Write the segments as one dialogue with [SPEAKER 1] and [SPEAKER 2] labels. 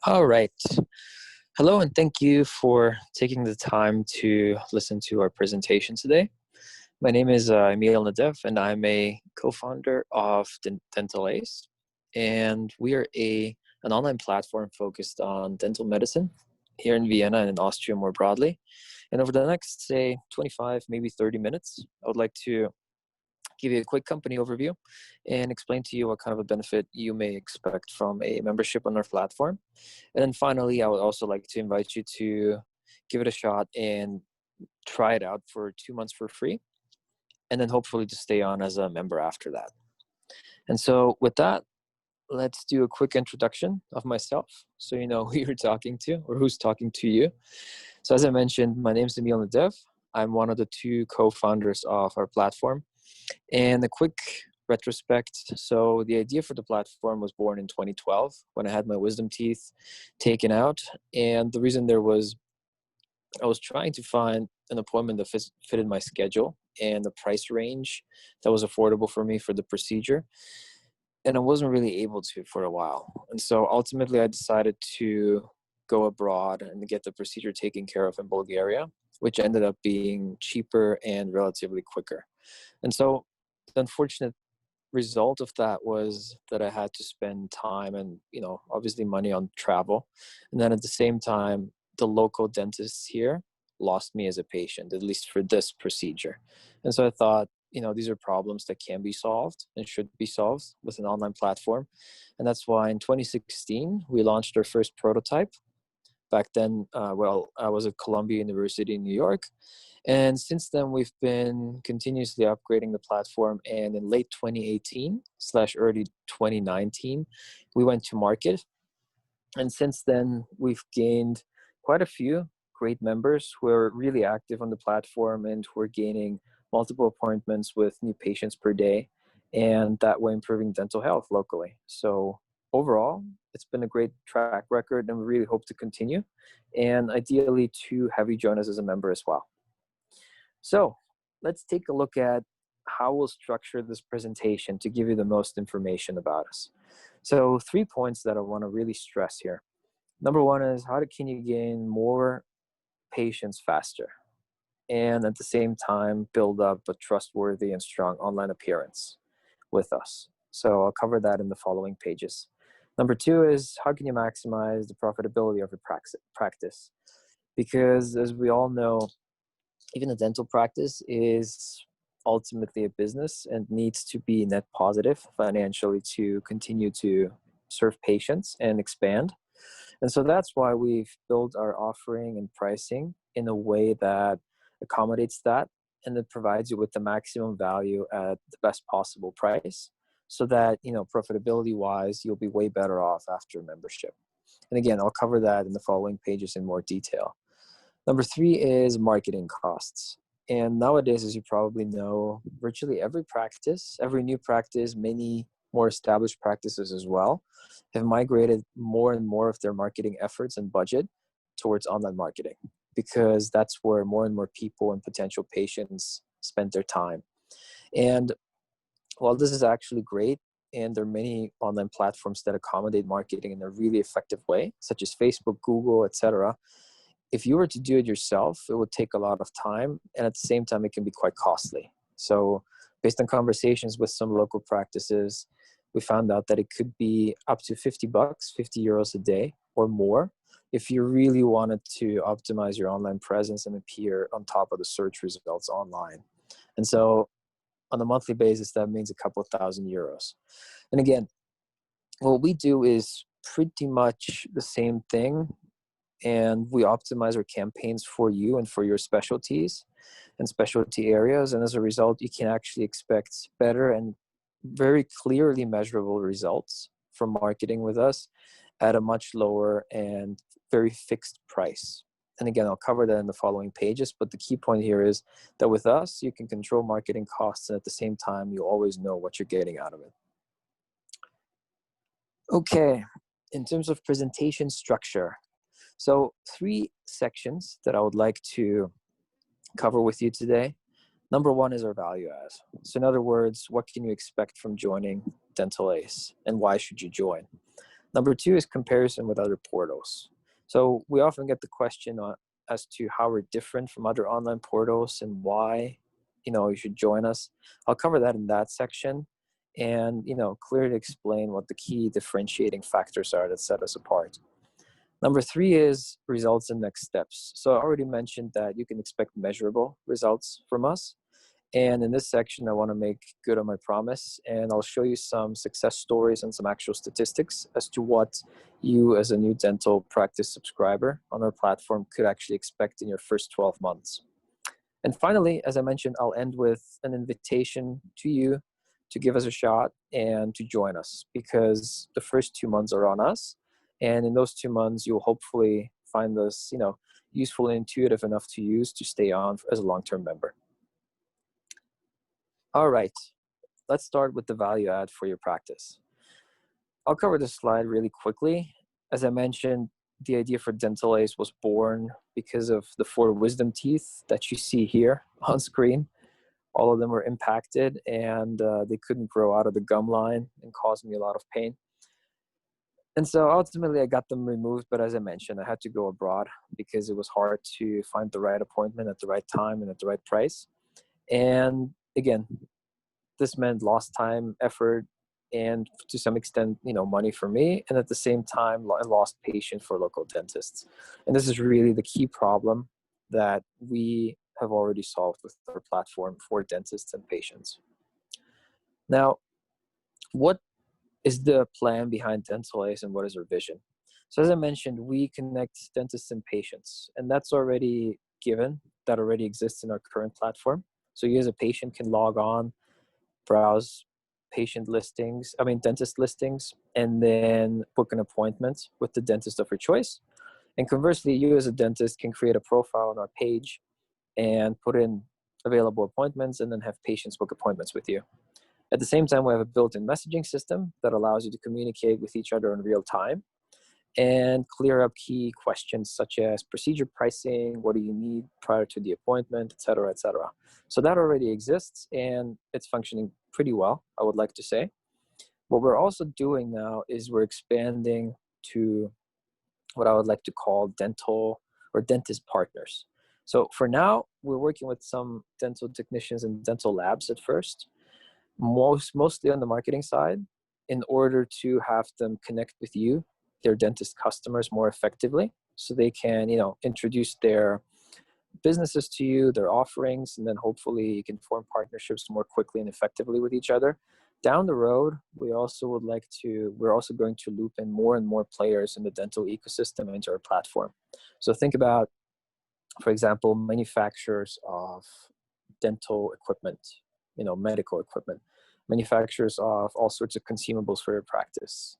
[SPEAKER 1] All right. Hello, and thank you for taking the time to listen to our presentation today. My name is Emil Nadev, and I'm a co-founder of DentalAce. And we are an online platform focused on dental medicine here in Vienna and in Austria more broadly. And over the next, say, 25, maybe 30 minutes, I would like to give you a quick company overview and explain to you what kind of a benefit you may expect from a membership on our platform. And then finally, I would also like to invite you to give it a shot and try it out for 2 months for free, and then hopefully to stay on as a member after that. And so with that, let's do a quick introduction of myself so you know who you're talking to or who's talking to you. So as I mentioned, my name is Emil Nadev. I'm one of the two co-founders of our platform. And a quick retrospect. So the idea for the platform was born in 2012 when I had my wisdom teeth taken out. And the reason there was, I was trying to find an appointment that fitted my schedule and the price range that was affordable for me for the procedure. And I wasn't really able to for a while. And so ultimately I decided to go abroad and get the procedure taken care of in Bulgaria, which ended up being cheaper and relatively quicker. And so the unfortunate result of that was that I had to spend time and, obviously money on travel. And then at the same time, the local dentists here lost me as a patient, at least for this procedure. And so I thought, these are problems that can be solved and should be solved with an online platform. And that's why in 2016, we launched our first prototype. Back then, I was at Columbia University in New York. And since then, we've been continuously upgrading the platform. And in late 2018/early 2019, we went to market. And since then, we've gained quite a few great members who are really active on the platform and who are gaining multiple appointments with new patients per day. And that way improving dental health locally. So overall, it's been a great track record and we really hope to continue. And ideally to have you join us as a member as well. So let's take a look at how we'll structure this presentation to give you the most information about us. So 3 points that I want to really stress here. Number one is how can you gain more patients faster and at the same time build up a trustworthy and strong online appearance with us. So I'll cover that in the following pages. Number two is how can you maximize the profitability of your practice? Because as we all know, even a dental practice is ultimately a business and needs to be net positive financially to continue to serve patients and expand. And so that's why we've built our offering and pricing in a way that accommodates that and that provides you with the maximum value at the best possible price so that, profitability wise, you'll be way better off after membership. And again, I'll cover that in the following pages in more detail. Number three is marketing costs. And nowadays, as you probably know, virtually every new practice, many more established practices as well, have migrated more and more of their marketing efforts and budget towards online marketing because that's where more and more people and potential patients spend their time. And while this is actually great, and there are many online platforms that accommodate marketing in a really effective way, such as Facebook, Google, etc., if you were to do it yourself, it would take a lot of time, and at the same time, it can be quite costly. So based on conversations with some local practices, we found out that it could be up to $50, 50 euros a day or more if you really wanted to optimize your online presence and appear on top of the search results online. And so on a monthly basis, that means a couple thousand euros. And again, what we do is pretty much the same thing, and we optimize our campaigns for you and for your specialties and specialty areas. And as a result, you can actually expect better and very clearly measurable results from marketing with us at a much lower and very fixed price. And again, I'll cover that in the following pages, but the key point here is that with us, you can control marketing costs, and at the same time, you always know what you're getting out of it. Okay, in terms of presentation structure, so 3 sections that I would like to cover with you today. Number one is our value add. So in other words, what can you expect from joining DentalAce and why should you join? Number two is comparison with other portals. So we often get the question as to how we're different from other online portals and why, you should join us. I'll cover that in that section and, clearly explain what the key differentiating factors are that set us apart. Number three is results and next steps. So I already mentioned that you can expect measurable results from us. And in this section, I want to make good on my promise, and I'll show you some success stories and some actual statistics as to what you as a new dental practice subscriber on our platform could actually expect in your first 12 months. And finally, as I mentioned, I'll end with an invitation to you to give us a shot and to join us, because the first 2 months are on us. And in those 2 months, you'll hopefully find us, useful and intuitive enough to use to stay on as a long-term member. All right, let's start with the value add for your practice. I'll cover this slide really quickly. As I mentioned, the idea for DentalAce was born because of the 4 wisdom teeth that you see here on screen. All of them were impacted and they couldn't grow out of the gum line and caused me a lot of pain. And so ultimately I got them removed, but as I mentioned, I had to go abroad because it was hard to find the right appointment at the right time and at the right price. And again, this meant lost time, effort, and to some extent, money for me. And at the same time, I lost patience for local dentists. And this is really the key problem that we have already solved with our platform for dentists and patients. Now, what is the plan behind DentalAce and what is our vision? So as I mentioned, we connect dentists and patients, and that's already given. That already exists in our current platform. So you as a patient can log on, browse dentist listings, and then book an appointment with the dentist of your choice. And conversely, you as a dentist can create a profile on our page and put in available appointments and then have patients book appointments with you. At the same time, we have a built-in messaging system that allows you to communicate with each other in real time and clear up key questions such as procedure pricing, what do you need prior to the appointment, et cetera, et cetera. So that already exists and it's functioning pretty well, I would like to say. What we're also doing now is we're expanding to what I would like to call dental or dentist partners. So for now, we're working with some dental technicians and dental labs at first, mostly on the marketing side, in order to have them connect with you, their dentist customers, more effectively, so they can, introduce their businesses to you, their offerings, and then hopefully you can form partnerships more quickly and effectively with each other. Down the road, we're also going to loop in more and more players in the dental ecosystem into our platform. So think about, for example, manufacturers of dental equipment, medical equipment, manufacturers of all sorts of consumables for your practice,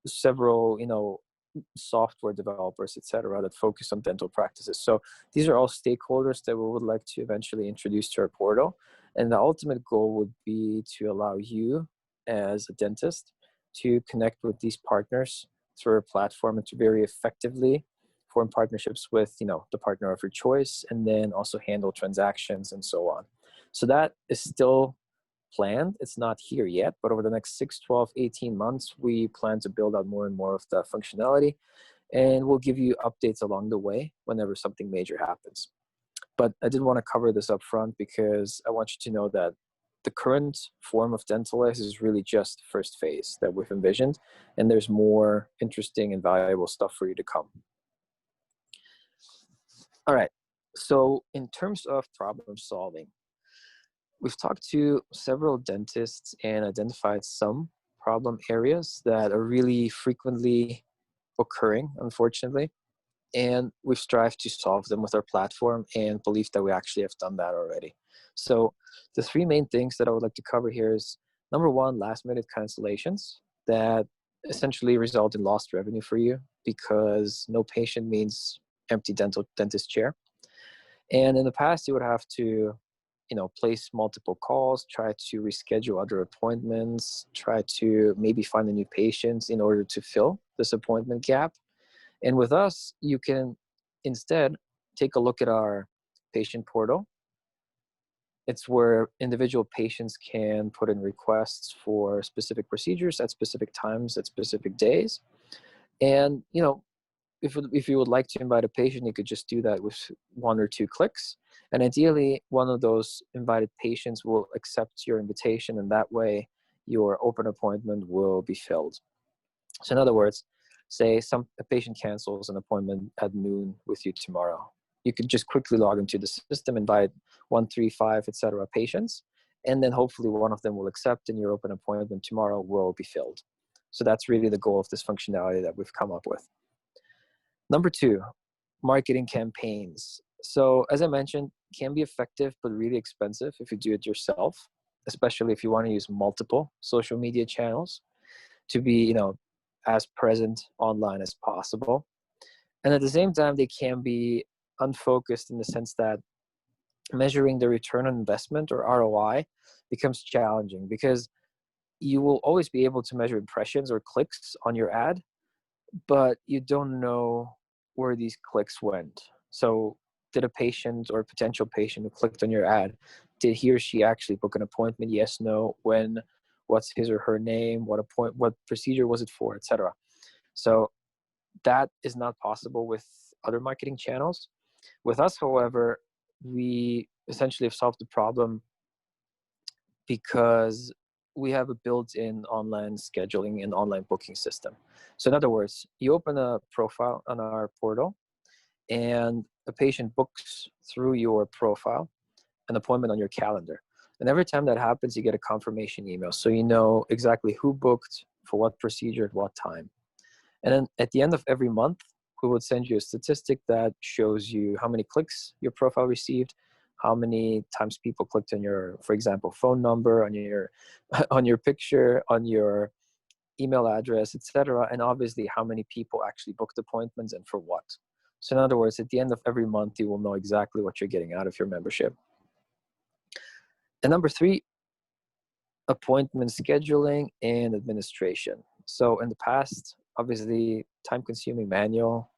[SPEAKER 1] several, software developers, etc., that focus on dental practices. So these are all stakeholders that we would like to eventually introduce to our portal. And the ultimate goal would be to allow you as a dentist to connect with these partners through our platform and to very effectively form partnerships with, the partner of your choice, and then also handle transactions and so on. So that is still planned. It's not here yet, but over the next 6, 12, 18 months, we plan to build out more and more of the functionality, and we'll give you updates along the way whenever something major happens. But I did want to cover this up front because I want you to know that the current form of DentalAce is really just the first phase that we've envisioned, and there's more interesting and valuable stuff for you to come. All right, so in terms of problem solving, we've talked to several dentists and identified some problem areas that are really frequently occurring, unfortunately. And we've strived to solve them with our platform and believe that we actually have done that already. So the 3 main things that I would like to cover here is, number 1, last-minute cancellations that essentially result in lost revenue for you because no patient means empty dentist chair. And in the past, you would have to place multiple calls, try to reschedule other appointments, try to maybe find a new patient in order to fill this appointment gap. And with us, you can instead take a look at our patient portal. It's where individual patients can put in requests for specific procedures at specific times, at specific days. And, if you would like to invite a patient, you could just do that with 1 or 2 clicks. And ideally, one of those invited patients will accept your invitation, and that way your open appointment will be filled. So in other words, say a patient cancels an appointment at noon with you tomorrow. You could just quickly log into the system, invite 1, 3, 5, etc. patients, and then hopefully one of them will accept, and your open appointment tomorrow will be filled. So that's really the goal of this functionality that we've come up with. Number 2, marketing campaigns. So as I mentioned, can be effective but really expensive if you do it yourself, especially if you want to use multiple social media channels to be, as present online as possible. And at the same time, they can be unfocused in the sense that measuring the return on investment, or ROI, becomes challenging because you will always be able to measure impressions or clicks on your ad, but you don't know where these clicks went. So did a patient or potential patient who clicked on your ad, did he or she actually book an appointment? Yes, no, when, what's his or her name, what procedure was it for, etc. So that is not possible with other marketing channels. With us, however, we essentially have solved the problem because we have a built-in online scheduling and online booking system. So in other words, you open a profile on our portal, and a patient books through your profile an appointment on your calendar. And every time that happens, you get a confirmation email. So you know exactly who booked for what procedure at what time. And then at the end of every month, we would send you a statistic that shows you how many clicks your profile received, how many times people clicked on your, for example, phone number, on your on your picture, on your email address, etc. And obviously how many people actually booked appointments and for what. So in other words, at the end of every month, you will know exactly what you're getting out of your membership. And number 3, appointment scheduling and administration. So in the past, obviously time-consuming manual,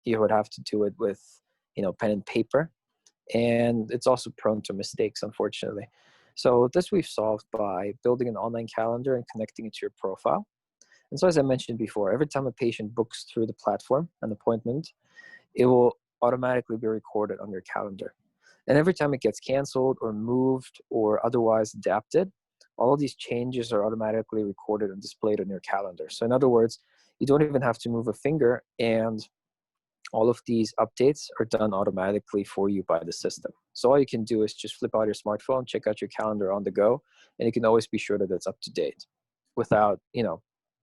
[SPEAKER 1] you would have to do it with, pen and paper. And it's also prone to mistakes, unfortunately. So this we've solved by building an online calendar and connecting it to your profile. And so as I mentioned before, every time a patient books through the platform an appointment, it will automatically be recorded on your calendar. And every time it gets canceled or moved or otherwise adapted, all of these changes are automatically recorded and displayed on your calendar. So in other words, you don't even have to move a finger, and all of these updates are done automatically for you by the system. So all you can do is just flip out your smartphone, check out your calendar on the go, and you can always be sure that it's up to date without,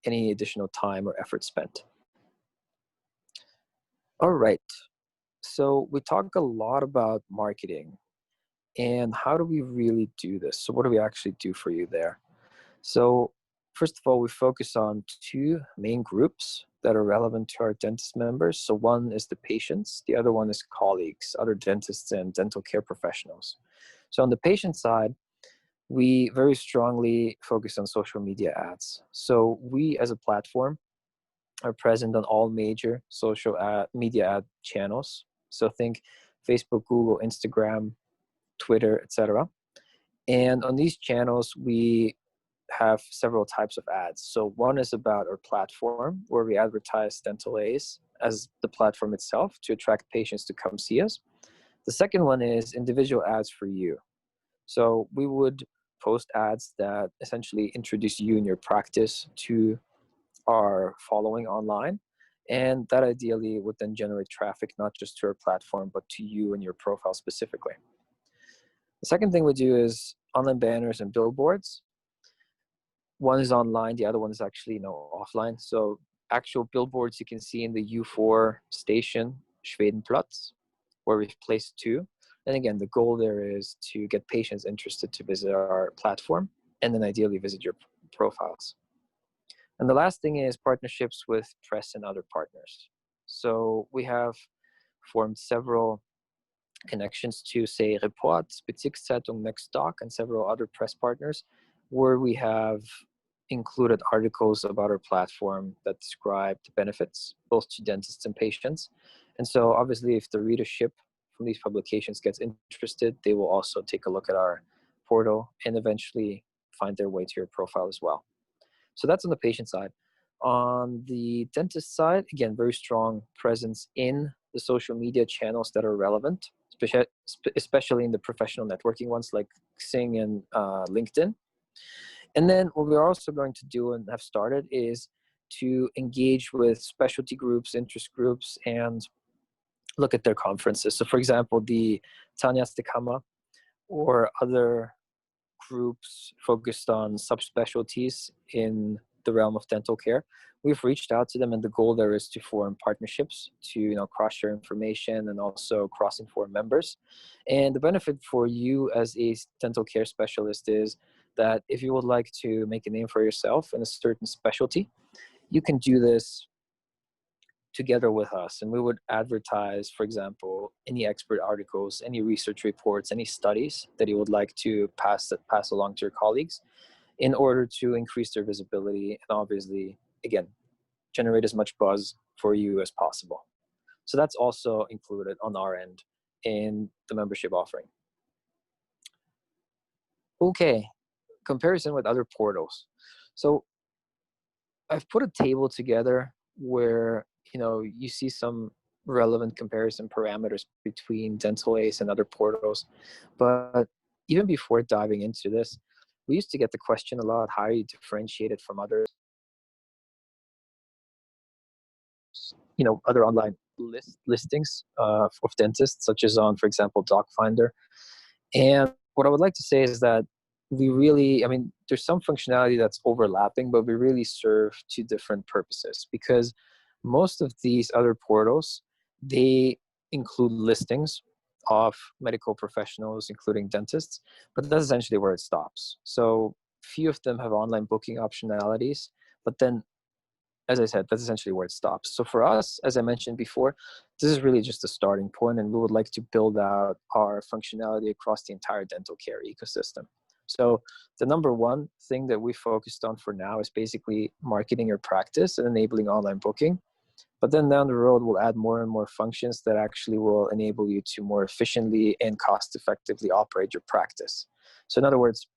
[SPEAKER 1] any additional time or effort spent. All right. So we talk a lot about marketing and how do we really do this? So what do we actually do for you there? So first of all, we focus on 2 main groups that are relevant to our dentist members. So one is the patients, the other one is colleagues, other dentists and dental care professionals. So on the patient side, we very strongly focus on social media ads. So we as a platform are present on all major social media ad channels. So think Facebook, Google, Instagram, Twitter, etc. And on these channels, we have several types of ads. So one is about our platform, where we advertise DentalAce as the platform itself to attract patients to come see us. The second one is individual ads for you. So we would post ads that essentially introduce you and your practice to our following online. And that ideally would then generate traffic, not just to our platform, but to you and your profile specifically. The second thing we do is online banners and billboards. One is online, the other one is actually offline. So actual billboards you can see in the U4 station, Schwedenplatz, where we've placed 2. And again, the goal there is to get patients interested to visit our platform and then ideally visit your profiles. And the last thing is partnerships with press and other partners. So we have formed several connections to, say, Report, Bezirkszeitung, Next Doc, and several other press partners, where we have included articles about our platform that describe the benefits, both to dentists and patients. And so obviously, if the readership from these publications gets interested, they will also take a look at our portal and eventually find their way to your profile as well. So that's on the patient side. On the dentist side, again, very strong presence in the social media channels that are relevant, especially in the professional networking ones like Xing and LinkedIn. And then what we're also going to do and have started is to engage with specialty groups, interest groups, and look at their conferences. So for example, the Tanya Stikama or other groups focused on subspecialties in the realm of dental care, we've reached out to them, and the goal there is to form partnerships to cross-share information and also cross-inform members. And the benefit for you as a dental care specialist is that if you would like to make a name for yourself in a certain specialty, you can do this together with us, and we would advertise, for example, any expert articles, any research reports, any studies that you would like to pass along to your colleagues in order to increase their visibility and obviously, again, generate as much buzz for you as possible. So that's also included on our end in the membership offering. Okay, comparison with other portals. So I've put a table together where you see some relevant comparison parameters between DentalAce and other portals. But even before diving into this, we used to get the question a lot, how are you differentiated from others? Other online listings of dentists, such as on, for example, DocFinder. And what I would like to say is that we really, there's some functionality that's overlapping, but we really serve two different purposes, because most of these other portals, they include listings of medical professionals, including dentists, but that's essentially where it stops. So few of them have online booking optionalities, but then, as I said, that's essentially where it stops. So for us, as I mentioned before, this is really just a starting point, and we would like to build out our functionality across the entire dental care ecosystem. So the number one thing that we focused on for now is basically marketing your practice and enabling online booking. But then down the road, we'll add more and more functions that actually will enable you to more efficiently and cost effectively operate your practice. So in other words,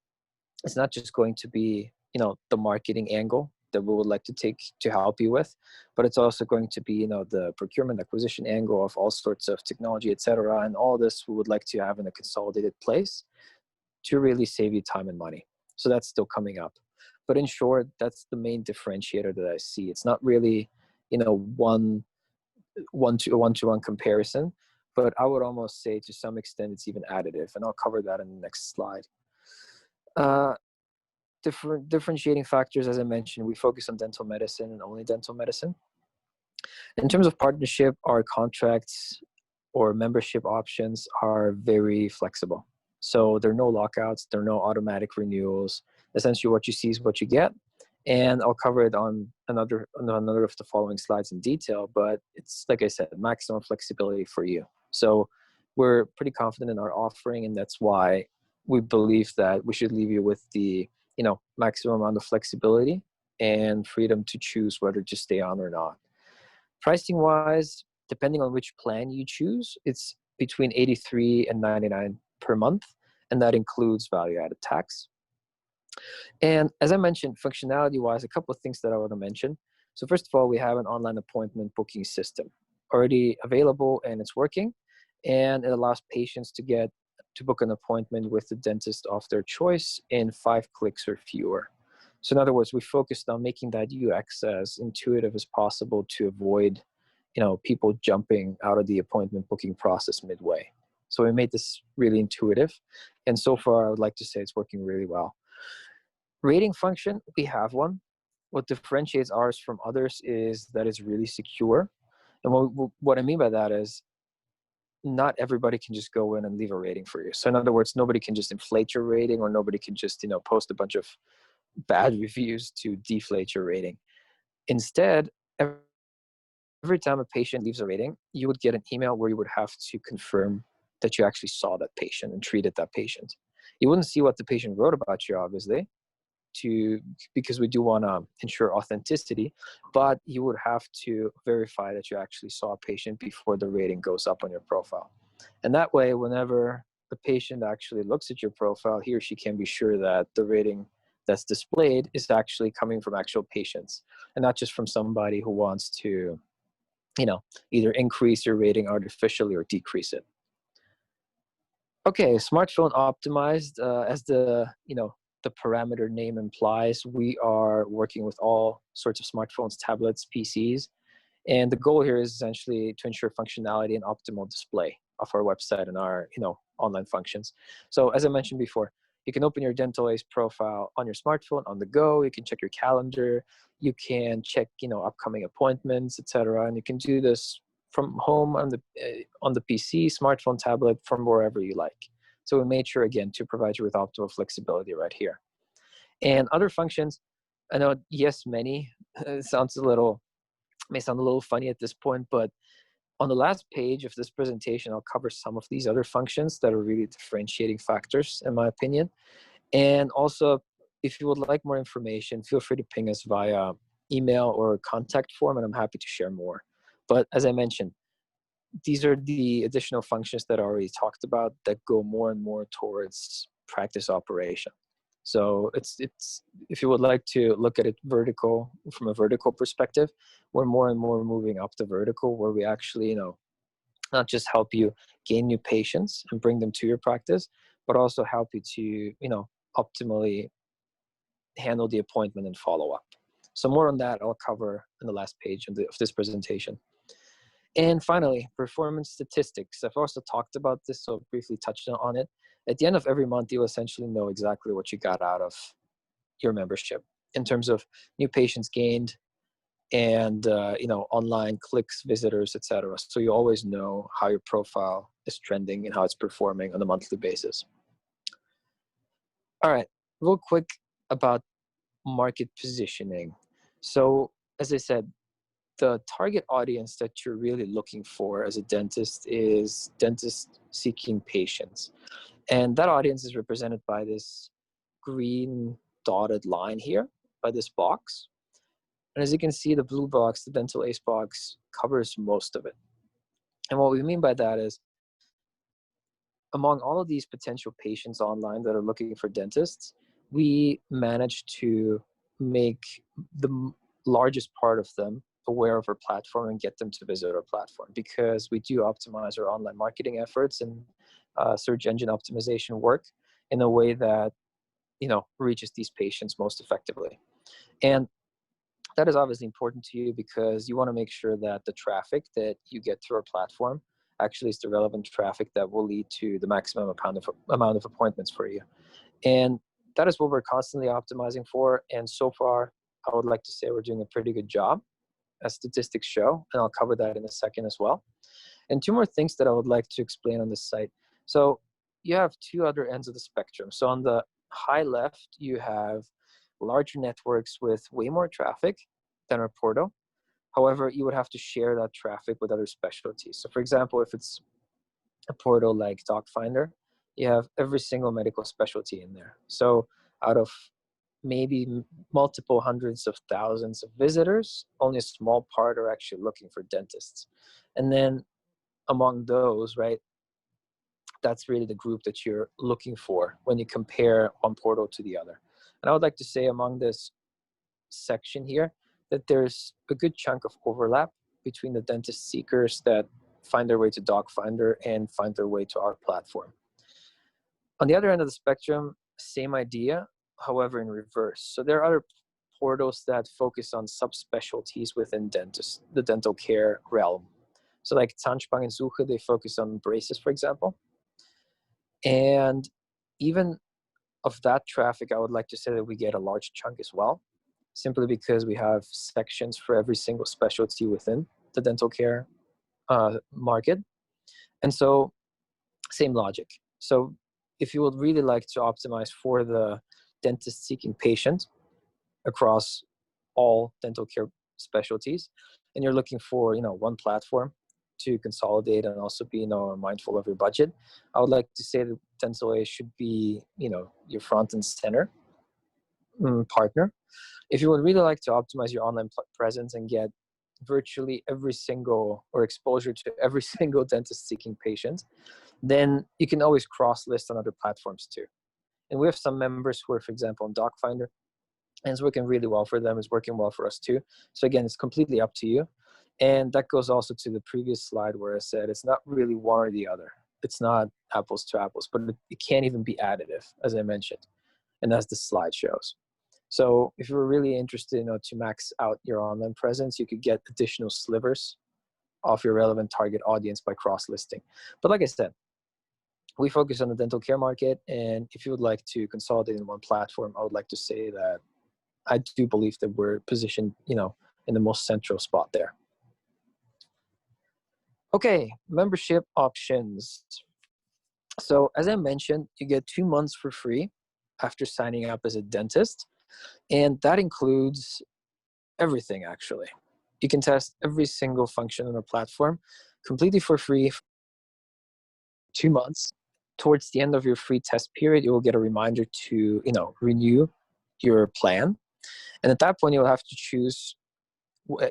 [SPEAKER 1] it's not just going to be, the marketing angle that we would like to take to help you with, but it's also going to be, the procurement acquisition angle of all sorts of technology, etc. And all this we would like to have in a consolidated place to really save you time and money. So that's still coming up. But in short, that's the main differentiator that I see. It's not really, one-to-one comparison, but I would almost say to some extent it's even additive, and I'll cover that in the next slide. Differentiating factors, as I mentioned, we focus on dental medicine and only dental medicine. In terms of partnership, our contracts or membership options are very flexible. So there are no lockouts, there are no automatic renewals. Essentially what you see is what you get. And I'll cover it on another of the following slides in detail, but it's, like I said, maximum flexibility for you. So we're pretty confident in our offering, and that's why we believe that we should leave you with the maximum amount of flexibility and freedom to choose whether to stay on or not. Pricing wise, depending on which plan you choose, it's between $83 and $99 per month, and that includes value-added tax. And as I mentioned, functionality-wise, a couple of things that I want to mention. So first of all, we have an online appointment booking system already available, and it's working, and it allows patients to book an appointment with the dentist of their choice in 5 clicks or fewer. So in other words, we focused on making that UX as intuitive as possible to avoid, people jumping out of the appointment booking process midway. So we made this really intuitive, and so far I would like to say it's working really well. Rating function, we have one. What differentiates ours from others is that it's really secure. And what I mean by that is not everybody can just go in and leave a rating for you. So in other words, nobody can just inflate your rating, or nobody can just, post a bunch of bad reviews to deflate your rating. Instead, every time a patient leaves a rating, you would get an email where you would have to confirm that you actually saw that patient and treated that patient. You wouldn't see what the patient wrote about you, obviously, because we do want to ensure authenticity, but you would have to verify that you actually saw a patient before the rating goes up on your profile. And that way, whenever the patient actually looks at your profile, he or she can be sure that the rating that's displayed is actually coming from actual patients and not just from somebody who wants to, either increase your rating artificially or decrease it. Okay, smartphone optimized, as the parameter name implies, we are working with all sorts of smartphones, tablets, PCs, and the goal here is essentially to ensure functionality and optimal display of our website and our, online functions. So as I mentioned before, you can open your DentalAce profile on your smartphone on the go. You can check your calendar. You can check, upcoming appointments, etc. And you can do this from home on the PC, smartphone, tablet, from wherever you like. So we made sure, again, to provide you with optimal flexibility right here. And other functions, I know, yes, many. It may sound a little funny at this point, but on the last page of this presentation, I'll cover some of these other functions that are really differentiating factors, in my opinion. And also, if you would like more information, feel free to ping us via email or contact form, and I'm happy to share more. But as I mentioned, these are the additional functions that I already talked about that go more and more towards practice operation. So it's if you would like to look at it from a vertical perspective, we're more and more moving up the vertical where we actually, not just help you gain new patients and bring them to your practice, but also help you to, optimally handle the appointment and follow up. So more on that I'll cover in the last page of this presentation. And finally, performance statistics. I've also talked about this, so briefly touched on it. At the end of every month, you'll essentially know exactly what you got out of your membership in terms of new patients gained and online clicks, visitors, etc. So you always know how your profile is trending and how it's performing on a monthly basis. All right, real quick about market positioning. So as I said, the target audience that you're really looking for as a dentist is dentists seeking patients. And that audience is represented by this green dotted line here, by this box. And as you can see, the blue box, the DentalAce box, covers most of it. And what we mean by that is, among all of these potential patients online that are looking for dentists, we managed to make the largest part of them aware of our platform and get them to visit our platform, because we do optimize our online marketing efforts and search engine optimization work in a way that reaches these patients most effectively. And that is obviously important to you because you want to make sure that the traffic that you get through our platform actually is the relevant traffic that will lead to the maximum amount of appointments for you. And that is what we're constantly optimizing for. And so far, I would like to say we're doing a pretty good job, as statistics show, and I'll cover that in a second as well. And two more things that I would like to explain on this site. So you have two other ends of the spectrum. So on the high left, you have larger networks with way more traffic than our portal. However, you would have to share that traffic with other specialties. So for example, if it's a portal like DocFinder, you have every single medical specialty in there. So out of maybe multiple hundreds of thousands of visitors, only a small part are actually looking for dentists. And then among those, right, that's really the group that you're looking for when you compare one portal to the other. And I would like to say among this section here that there's a good chunk of overlap between the dentist seekers that find their way to DocFinder and find their way to our platform. On the other end of the spectrum, same idea, however in reverse. So there are other portals that focus on subspecialties within the dental care realm. So like Zahnspangensuche, they focus on braces, for example. And even of that traffic, I would like to say that we get a large chunk as well, simply because we have sections for every single specialty within the dental care market. And so same logic. So if you would really like to optimize for the dentist seeking patient across all dental care specialties, and you're looking for one platform to consolidate and also be mindful of your budget, I would like to say that DentalAce should be your front and center partner. If you would really like to optimize your online presence and get virtually every single, or exposure to every single dentist seeking patient, then you can always cross list on other platforms too. And we have some members who are, for example, on DocFinder, and it's working really well for them. It's working well for us too. So again, it's completely up to you. And that goes also to the previous slide where I said it's not really one or the other. It's not apples to apples, but it can't even be additive, as I mentioned. And as the slide shows. So if you're really interested, to max out your online presence, you could get additional slivers of your relevant target audience by cross-listing. But like I said, we focus on the dental care market. And if you would like to consolidate in one platform, I would like to say that I do believe that we're positioned, in the most central spot there. Okay, membership options. So as I mentioned, you get 2 months for free after signing up as a dentist. And that includes everything, actually. You can test every single function on our platform completely for free for 2 months. Towards the end of your free test period, you will get a reminder to, renew your plan. And at that point, you'll have to choose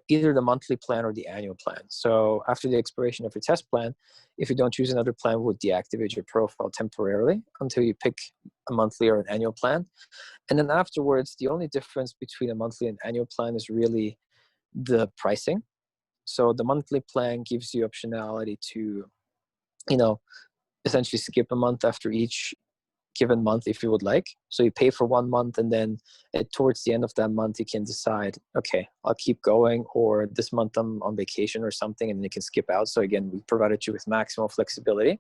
[SPEAKER 1] either the monthly plan or the annual plan. So after the expiration of your test plan, if you don't choose another plan, we'll deactivate your profile temporarily until you pick a monthly or an annual plan. And then afterwards, the only difference between a monthly and annual plan is really the pricing. So the monthly plan gives you optionality to, essentially skip a month after each given month if you would like. So you pay for 1 month, and then towards the end of that month, you can decide, okay, I'll keep going, or this month I'm on vacation or something, and you can skip out. So again, we provided you with maximum flexibility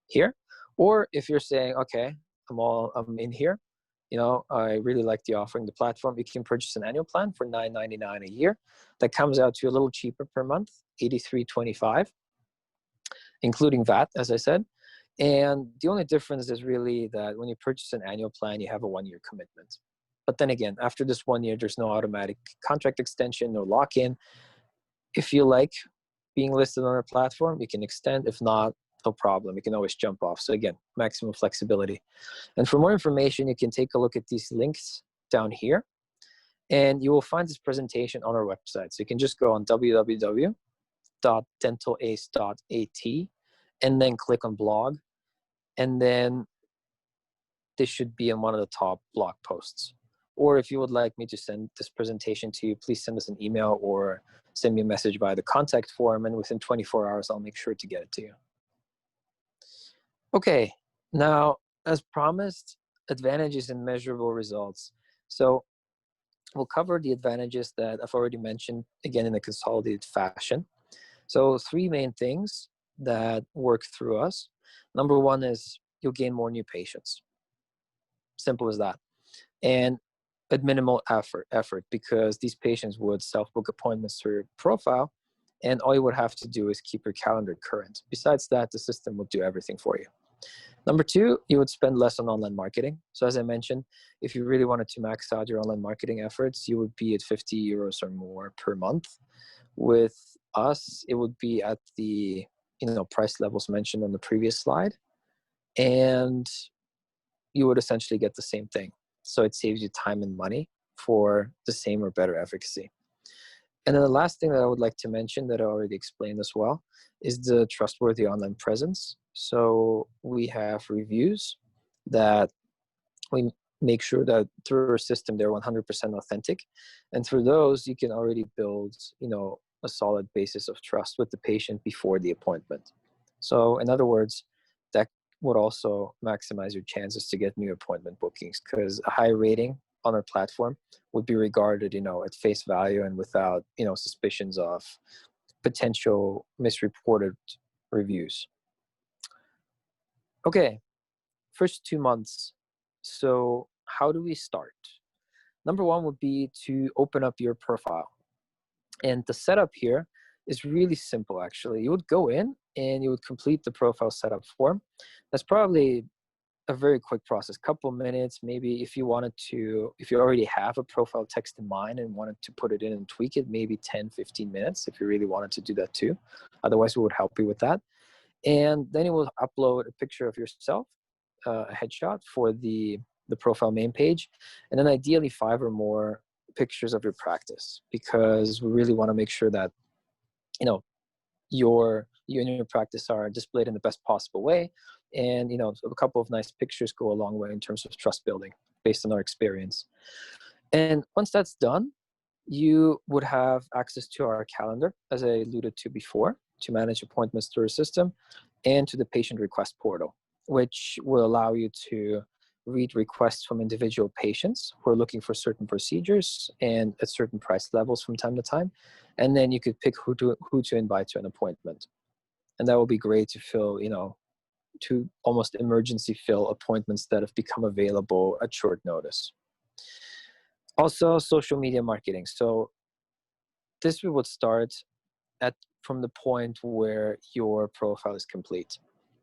[SPEAKER 1] here. Or if you're saying, okay, I'm in here, I really like the offering, the platform, you can purchase an annual plan for $9.99 a year. That comes out to a little cheaper per month, $83.25, including VAT, as I said. And the only difference is really that when you purchase an annual plan, you have a 1-year commitment. But then again, after this 1 year, there's no automatic contract extension, no lock-in. If you like being listed on our platform, you can extend. If not, no problem. You can always jump off. So again, maximum flexibility. And for more information, you can take a look at these links down here. And you will find this presentation on our website. So you can just go on www.dentalace.at and then click on blog. And then this should be in one of the top blog posts. Or if you would like me to send this presentation to you, please send us an email or send me a message via the contact form, and within 24 hours, I'll make sure to get it to you. Okay, now, as promised, advantages and measurable results. So we'll cover the advantages that I've already mentioned, again, in a consolidated fashion. So 3 main things that work through us. Number 1 is you'll gain more new patients. Simple as that. And at minimal effort, because these patients would self-book appointments through your profile, and all you would have to do is keep your calendar current. Besides that, the system will do everything for you. Number 2, you would spend less on online marketing. So as I mentioned, if you really wanted to max out your online marketing efforts, you would be at 50 euros or more per month. With us, it would be at the price levels mentioned on the previous slide, and you would essentially get the same thing. So it saves you time and money for the same or better efficacy. And then the last thing that I would like to mention that I already explained as well is the trustworthy online presence. So we have reviews that we make sure that through our system, they're 100% authentic. And through those, you can already build, a solid basis of trust with the patient before the appointment. So in other words, that would also maximize your chances to get new appointment bookings, because a high rating on our platform would be regarded, at face value and without, suspicions of potential misreported reviews. Okay, first 2 months. So how do we start? Number 1 would be to open up your profile. And the setup here is really simple, actually. You would go in and you would complete the profile setup form. That's probably a very quick process, couple minutes, maybe if you already have a profile text in mind and wanted to put it in and tweak it, maybe 10, 15 minutes if you really wanted to do that too. Otherwise, we would help you with that. And then you will upload a picture of yourself, a headshot for the profile main page, and then ideally 5 or more pictures of your practice, because we really want to make sure that, you know, you and your practice are displayed in the best possible way. And, you know, a couple of nice pictures go a long way in terms of trust building based on our experience. And once that's done, you would have access to our calendar, as I alluded to before, to manage appointments through our system, and to the patient request portal, which will allow you to read requests from individual patients who are looking for certain procedures and at certain price levels from time to time. And then you could pick who to invite to an appointment. And that will be great to fill, you know, to almost emergency fill appointments that have become available at short notice. Also, social media marketing. So this we would start from the point where your profile is complete.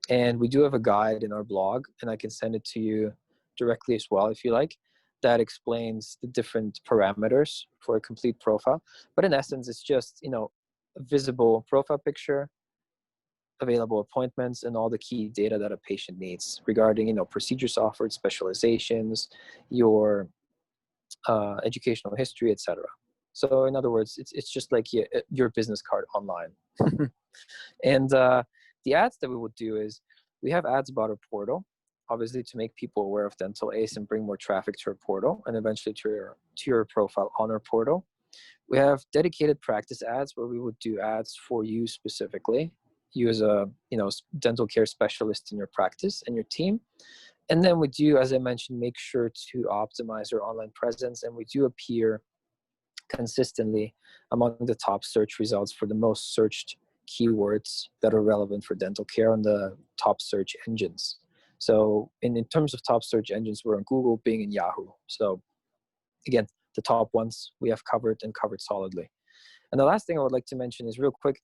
[SPEAKER 1] And we do have a guide in our blog, and I can send it to you directly as well if you like, that explains the different parameters for a complete profile. But in essence, it's just, you know, a visible profile picture, available appointments, and all the key data that a patient needs regarding, you know, procedures offered, specializations, your educational history, etc. So in other words, it's just like your business card online. And the ads that we would do is, we have ads about our portal, obviously to make people aware of DentalAce and bring more traffic to our portal and eventually to your profile on our portal. We have dedicated practice ads where we would do ads for you specifically, you as a, you know, dental care specialist in your practice and your team. And then we do, as I mentioned, make sure to optimize our online presence, and we do appear consistently among the top search results for the most searched keywords that are relevant for dental care on the top search engines. So in terms of top search engines, we're on Google, Bing, and Yahoo. So again, the top ones we have covered and covered solidly. And the last thing I would like to mention is, real quick,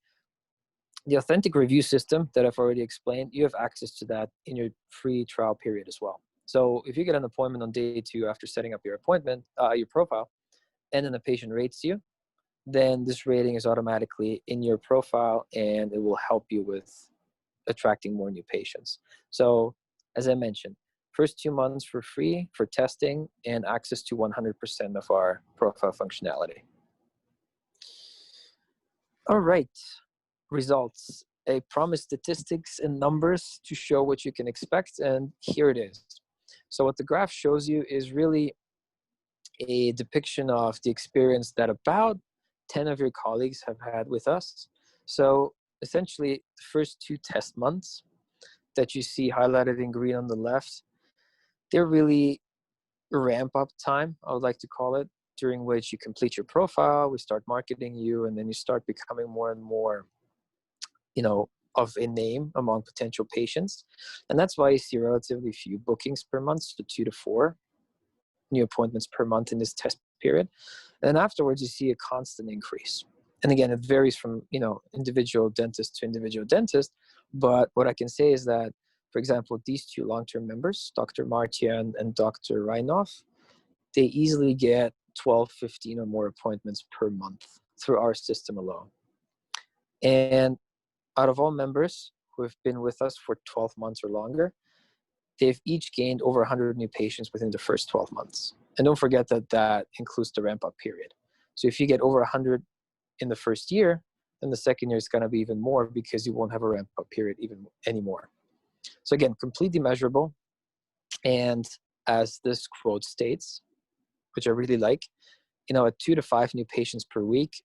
[SPEAKER 1] the authentic review system that I've already explained, you have access to that in your free trial period as well. So if you get an appointment on day 2 after setting up your appointment, your profile, and then the patient rates you, then this rating is automatically in your profile, and it will help you with attracting more new patients. So as I mentioned, first 2 months for free for testing and access to 100% of our profile functionality. All right, results. I promised statistics and numbers to show what you can expect, and here it is. So what the graph shows you is really a depiction of the experience that about 10 of your colleagues have had with us. So essentially, the first 2 test months that you see highlighted in green on the left, they're really ramp up time, I would like to call it, during which you complete your profile, we start marketing you, and then you start becoming more and more, you know, of a name among potential patients. And that's why you see relatively few bookings per month, so 2 to 4 new appointments per month in this test period. And then afterwards, you see a constant increase. And again, it varies from, you know, individual dentist to individual dentist. But what I can say is that, for example, these 2 long-term members, Dr. Martian and Dr. Reinhoff, they easily get 12, 15 or more appointments per month through our system alone. And out of all members who have been with us for 12 months or longer, they've each gained over 100 new patients within the first 12 months. And don't forget that that includes the ramp-up period. So if you get over 100 in the first year, then the second year is going to be even more, because you won't have a ramp-up period even anymore. So again, completely measurable. And as this quote states, which I really like, you know, at 2 to 5 new patients per week,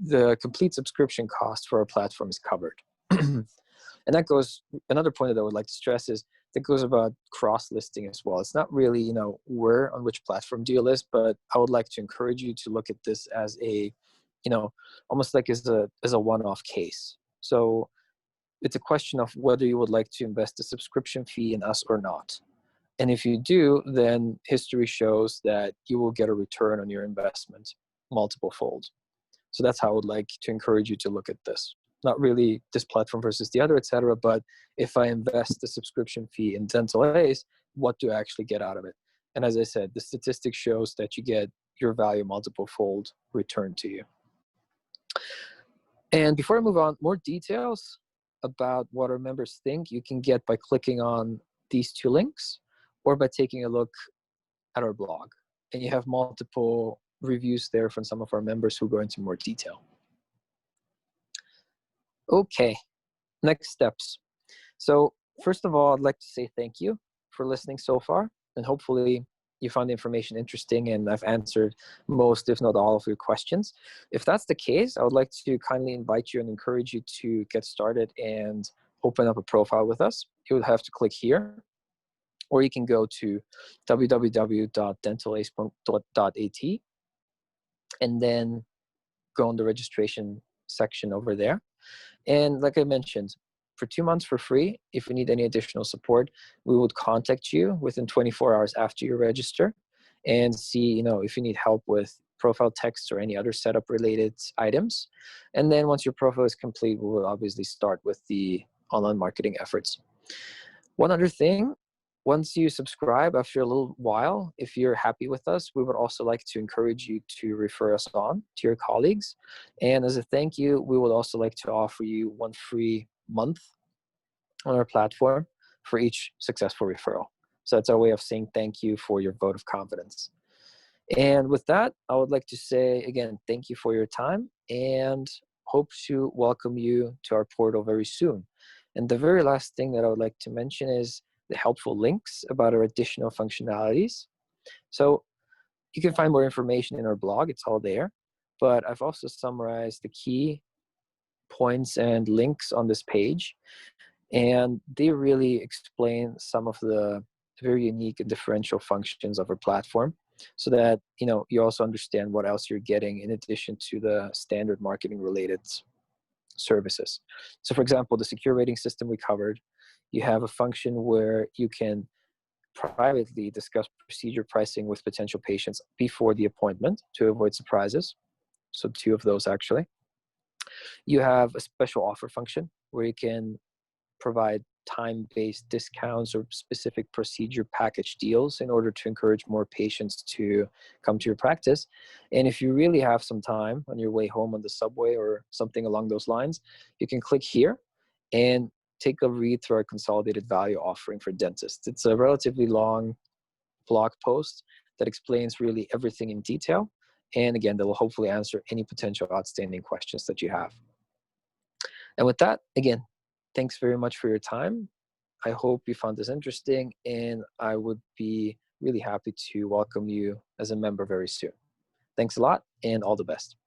[SPEAKER 1] the complete subscription cost for our platform is covered. And that goes, another point that I would like to stress is, that goes about cross-listing as well. It's not really, you know, where, on which platform do you list, but I would like to encourage you to look at this as a, you know, almost like as a one-off case. So it's a question of whether you would like to invest a subscription fee in us or not. And if you do, then history shows that you will get a return on your investment multiple fold. So that's how I would like to encourage you to look at this. Not really this platform versus the other, etc. But if I invest the subscription fee in DentalAce, what do I actually get out of it? And as I said, the statistic shows that you get your value multiple fold returned to you. And before I move on, more details about what our members think you can get by clicking on these 2 links, or by taking a look at our blog. And you have multiple reviews there from some of our members who go into more detail. Okay, next steps. So first of all, I'd like to say thank you for listening so far, and hopefully you found the information interesting and I've answered most, if not all, of your questions. If that's the case, I would like to kindly invite you and encourage you to get started and open up a profile with us. You would have to click here, or you can go to www.dentalace.at and then go on the registration section over there. And like I mentioned, for 2 months for free, if you need any additional support, we would contact you within 24 hours after you register and see, if you need help with profile text or any other setup related items. And then once your profile is complete, we will obviously start with the online marketing efforts. One other thing, once you subscribe after a little while, if you're happy with us, we would also like to encourage you to refer us on to your colleagues. And as a thank you, we would also like to offer you 1 free month on our platform for each successful referral. So that's our way of saying thank you for your vote of confidence. And with that, I would like to say again, thank you for your time and hope to welcome you to our portal very soon. And the very last thing that I would like to mention is the helpful links about our additional functionalities. So you can find more information in our blog, it's all there. But I've also summarized the key points and links on this page. And they really explain some of the very unique and differential functions of our platform so that, you also understand what else you're getting in addition to the standard marketing related services. So for example, the secure rating system we covered, you have a function where you can privately discuss procedure pricing with potential patients before the appointment to avoid surprises. So 2 of those actually. You have a special offer function where you can provide time-based discounts or specific procedure package deals in order to encourage more patients to come to your practice. And if you really have some time on your way home on the subway or something along those lines, you can click here and take a read through our consolidated value offering for dentists. It's a relatively long blog post that explains really everything in detail. And again, that will hopefully answer any potential outstanding questions that you have. And with that, again, thanks very much for your time. I hope you found this interesting, and I would be really happy to welcome you as a member very soon. Thanks a lot, and all the best.